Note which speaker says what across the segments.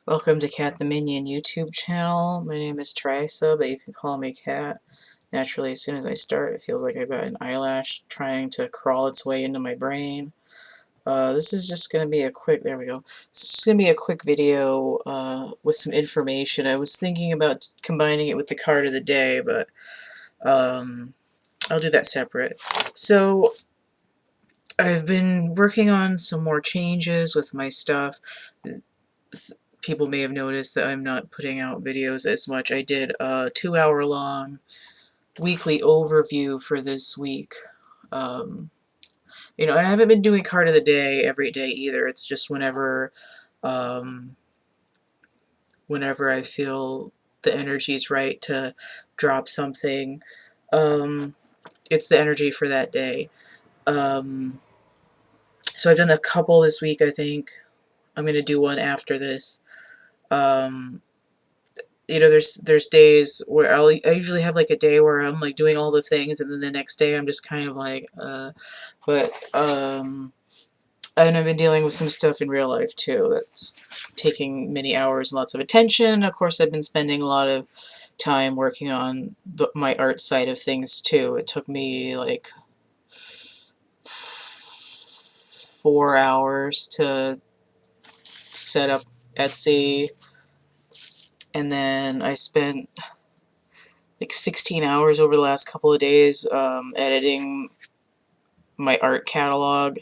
Speaker 1: Welcome to CATtheMinion YouTube channel. My name is Teresa, but you can call me Cat. Naturally, as soon as I start, it feels like I've got an eyelash trying to crawl its way into my brain. This is just going to be a quick, there we go. This is going to be a quick video with some information. I was thinking about combining it with the card of the day, but I'll do that separate. So, I've been working on some more changes with my stuff. People may have noticed that I'm not putting out videos as much. I did a 2-hour-long weekly overview for this week. And I haven't been doing card of the day every day either. It's just whenever I feel the energy's right to drop something. It's the energy for that day. So I've done a couple this week, I think. I'm going to do one after this. There's days where I usually have like a day where I'm like doing all the things, and then the next day I'm just kind of like and I've been dealing with some stuff in real life too that's taking many hours and lots of attention. Of course, I've been spending a lot of time working on my art side of things too. It took me like 4 hours to set up Etsy, and then I spent like 16 hours over the last couple of days editing my art catalog.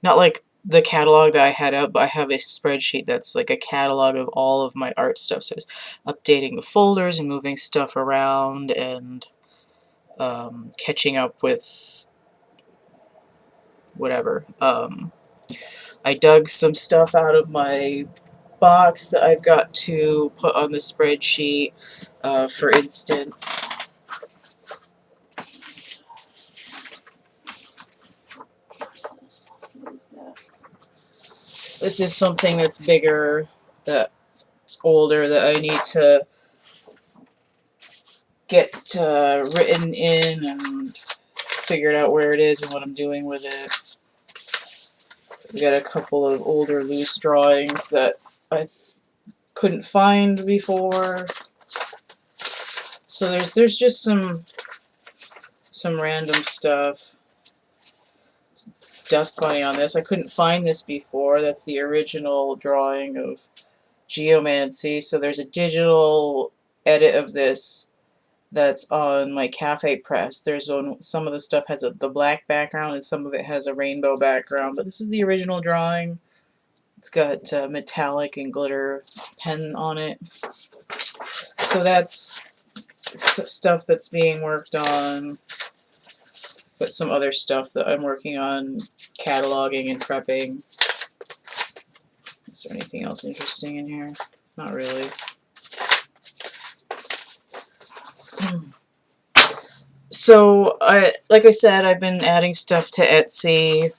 Speaker 1: Not like the catalog that I had up, but I have a spreadsheet that's like a catalog of all of my art stuff. So it's updating the folders and moving stuff around and catching up with whatever. I dug some stuff out of my box that I've got to put on the spreadsheet. For instance, what is that? This is something that's bigger, that's older, that I need to get written in and figured out where it is and what I'm doing with it. I've got a couple of older loose drawings that I couldn't find before. So there's just some random stuff. Dust bunny on this. I couldn't find this before. That's the original drawing of Geomancy. So there's a digital edit of this that's on my cafe press. Some of the stuff has the black background and some of it has a rainbow background, but this is the original drawing. It's got metallic and glitter pen on it. So that's stuff that's being worked on, but some other stuff that I'm working on, cataloging and prepping. Is there anything else interesting in here? Not really. So, like I said, I've been adding stuff to Etsy.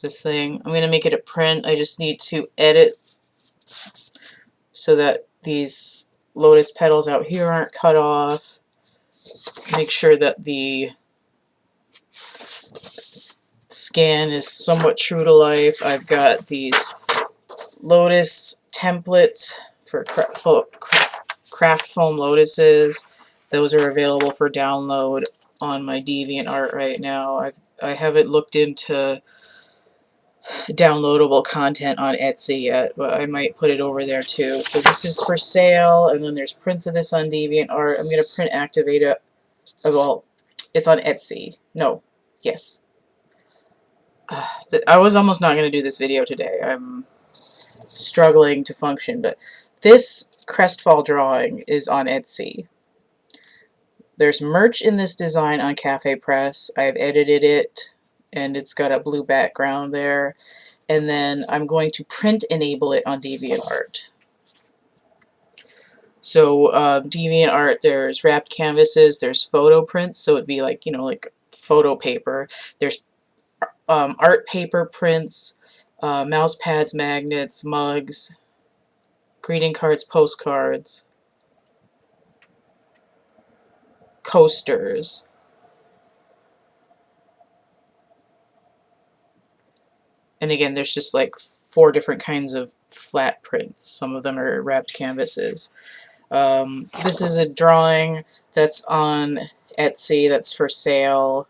Speaker 1: This thing, I'm going to make it a print. I just need to edit so that these lotus petals out here aren't cut off. Make sure that the scan is somewhat true to life. I've got these lotus templates for craft foam lotuses. Those are available for download on my DeviantArt right now. I haven't looked into downloadable content on Etsy yet, but I might put it over there too. So this is for sale, and then there's prints of this on DeviantArt. I'm going to print activate it. Well, it's on Etsy. No. Yes. I was almost not going to do this video today. I'm struggling to function, but this Crestfall drawing is on Etsy. There's merch in this design on Cafe Press. I've edited it, and it's got a blue background there. And then I'm going to print enable it on DeviantArt. So DeviantArt, there's wrapped canvases, there's photo prints, so it'd be like, like photo paper. There's art paper prints, mouse pads, magnets, mugs, greeting cards, postcards, coasters. And again, there's just like 4 different kinds of flat prints. Some of them are wrapped canvases. This is a drawing that's on Etsy that's for sale,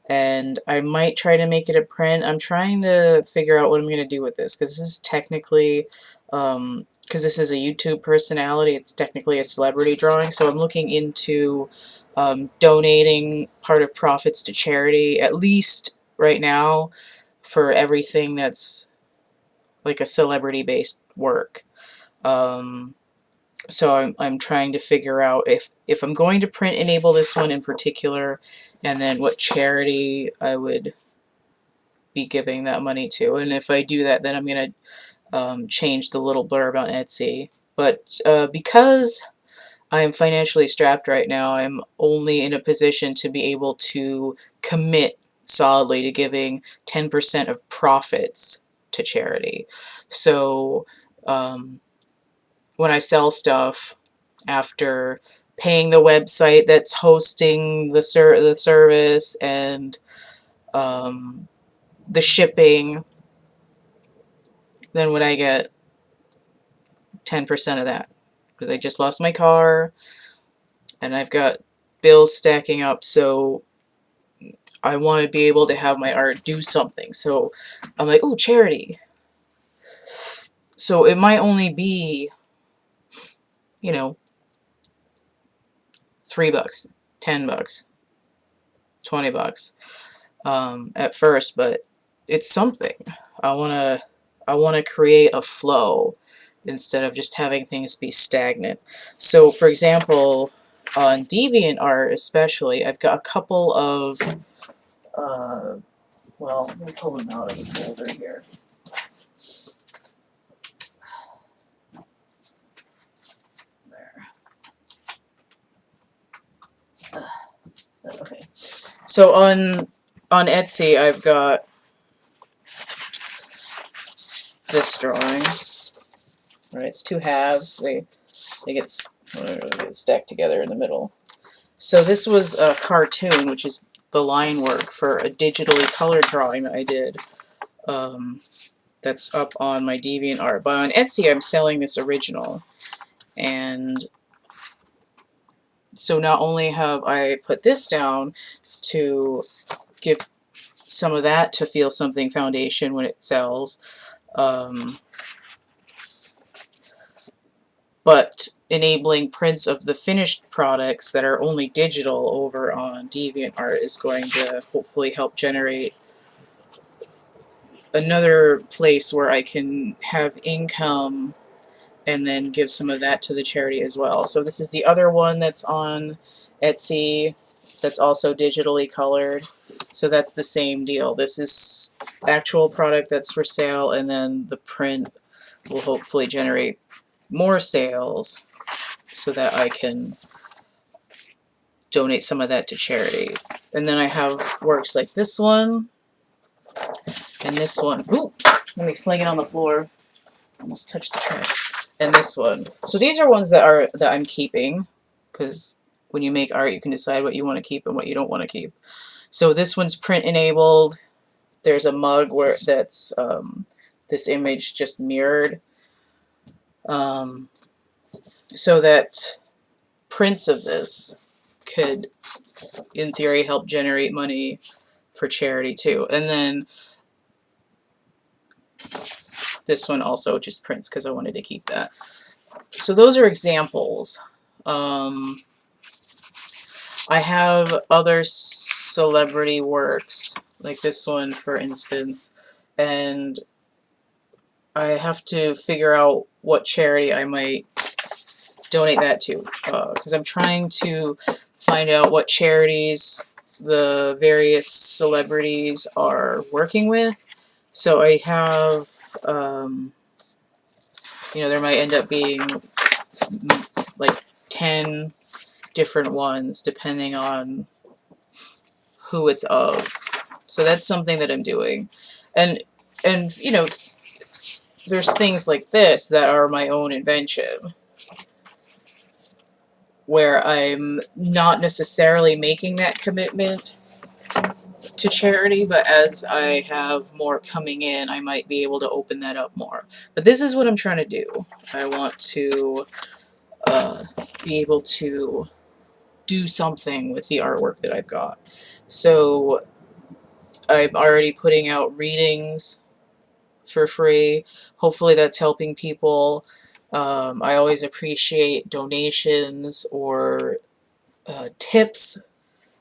Speaker 1: and I might try to make it a print. I'm trying to figure out what I'm going to do with this, because this is technically, because this is a YouTube personality, it's technically a celebrity drawing, so I'm looking into donating part of profits to charity, at least right now, for everything that's like a celebrity-based work. So I'm trying to figure out if I'm going to print enable this one in particular, and then what charity I would be giving that money to. And if I do that, then I'm going to change the little blurb on Etsy. But because I'm financially strapped right now, I'm only in a position to be able to commit solidly to giving 10% of profits to charity. So when I sell stuff, after paying the website that's hosting the service and the shipping, then would I get 10% of that? Because I just lost my car and I've got bills stacking up, so I want to be able to have my art do something. So I'm like, ooh, charity. So it might only be, you know, $3, $10, $20 at first, but it's something. I wanna create a flow instead of just having things be stagnant. So, for example, on DeviantArt especially, I've got a couple of well, let me pull them out of the folder here. There. Okay. So on Etsy, I've got this drawing. Right, it's 2 halves. They get stacked together in the middle. So this was a cartoon, which is the line work for a digitally colored drawing that I did. That's up on my DeviantArt. But on Etsy, I'm selling this original. And so not only have I put this down to give some of that to Feel Something Foundation when it sells, but enabling prints of the finished products that are only digital over on DeviantArt is going to hopefully help generate another place where I can have income and then give some of that to the charity as well. So this is the other one that's on Etsy that's also digitally colored. So that's the same deal. This is actual product that's for sale, and then the print will hopefully generate more sales so that I can donate some of that to charity. And then I have works like this one and this one. Ooh, let me fling it on the floor. Almost touched the trash. And this one. So these are ones that I'm keeping, because when you make art, you can decide what you want to keep and what you don't want to keep. So this one's print enabled. There's a mug where that's this image just mirrored, so that prints of this could, in theory, help generate money for charity too. And then this one also just prints because I wanted to keep that. So those are examples. I have other celebrity works, like this one, for instance, and I have to figure out what charity I might donate that to, because I'm trying to find out what charities the various celebrities are working with. So I have, you know, there might end up being like 10 different ones depending on who it's of. So that's something that I'm doing. And you know, there's things like this that are my own invention, where I'm not necessarily making that commitment to charity, but as I have more coming in, I might be able to open that up more. But this is what I'm trying to do. I want to be able to do something with the artwork that I've got. So I'm already putting out readings for free. Hopefully that's helping people. I always appreciate donations or tips.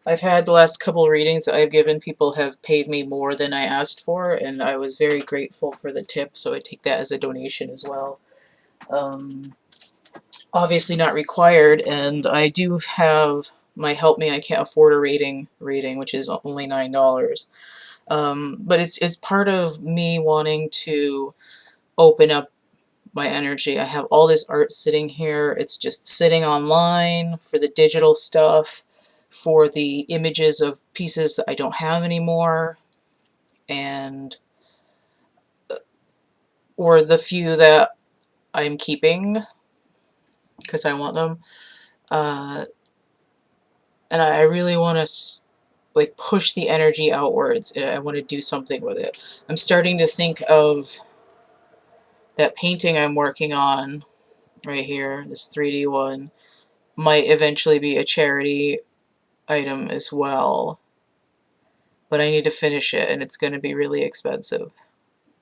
Speaker 1: I've had the last couple of readings that I've given, people have paid me more than I asked for, and I was very grateful for the tip, so I take that as a donation as well. Obviously not required, and I do have my Help Me I Can't Afford a reading, which is only $9. But it's part of me wanting to open up my energy. I have all this art sitting here. It's just sitting online for the digital stuff, for the images of pieces that I don't have anymore, and or the few that I'm keeping because I want them. And I really want to like push the energy outwards. I want to do something with it. I'm starting to think of that painting I'm working on right here, this 3D one, might eventually be a charity item as well. But I need to finish it, and it's going to be really expensive.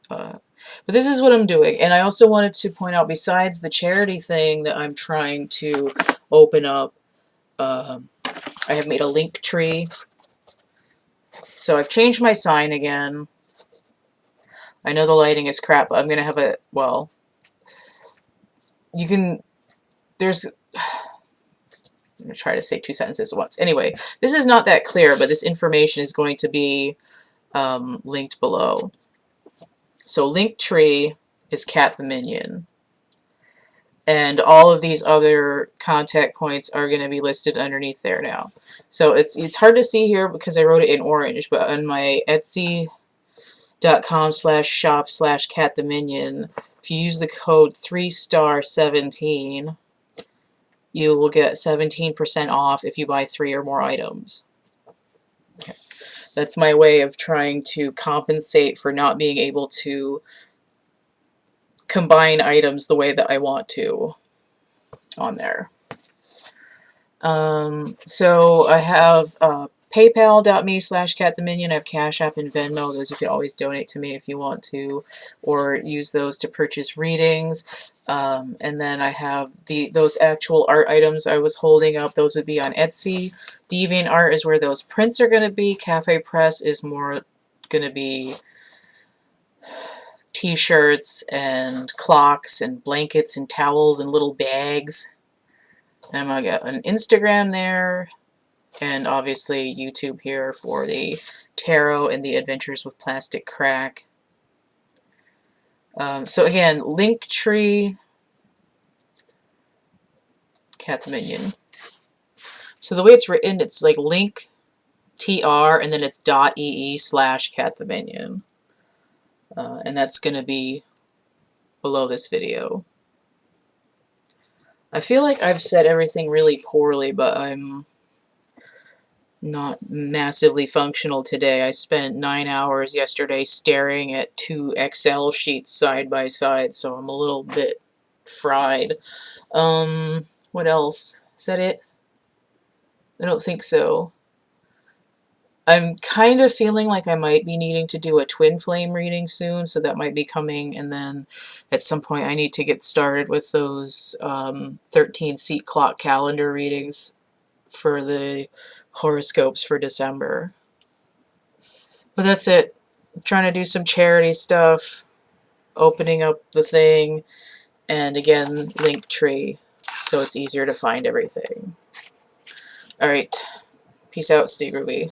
Speaker 1: But this is what I'm doing. And I also wanted to point out, besides the charity thing that I'm trying to open up, I have made a Linktree. So I've changed my sign again. I know the lighting is crap, but I'm going to have a, well, you can, there's, I'm going to try to say 2 sentences at once. Anyway, this is not that clear, but this information is going to be linked below. So Linktree is CATtheMinion. And all of these other contact points are going to be listed underneath there now. So it's hard to see here because I wrote it in orange, but on my Etsy.com/shop/CATtheMinion, if you use the code 3star17, you will get 17% off if you buy 3 or more items. Okay. That's my way of trying to compensate for not being able to combine items the way that I want to on there. So I have paypal.me/CATtheMinion. I have Cash App and Venmo. Those you can always donate to me if you want to, or use those to purchase readings. And then I have those actual art items I was holding up. Those would be on Etsy. DeviantArt is where those prints are going to be. Cafe Press is more going to be t-shirts and clocks and blankets and towels and little bags. And I'm going to get an Instagram there, and obviously YouTube here for the tarot and the adventures with plastic crack. So again, Linktree, CATtheMinion. So the way it's written, it's like linktr, and then it's .ee/CATtheMinion. And that's going to be below this video. I feel like I've said everything really poorly, but I'm not massively functional today. I spent 9 hours yesterday staring at 2 Excel sheets side by side, so I'm a little bit fried. What else? Is that it? I don't think so. I'm kind of feeling like I might be needing to do a twin flame reading soon, so that might be coming, and then at some point I need to get started with those 13 seat clock calendar readings for the horoscopes for December. But that's it. I'm trying to do some charity stuff, opening up the thing, and again, Linktree, so it's easier to find everything. Alright, peace out, stay groovy.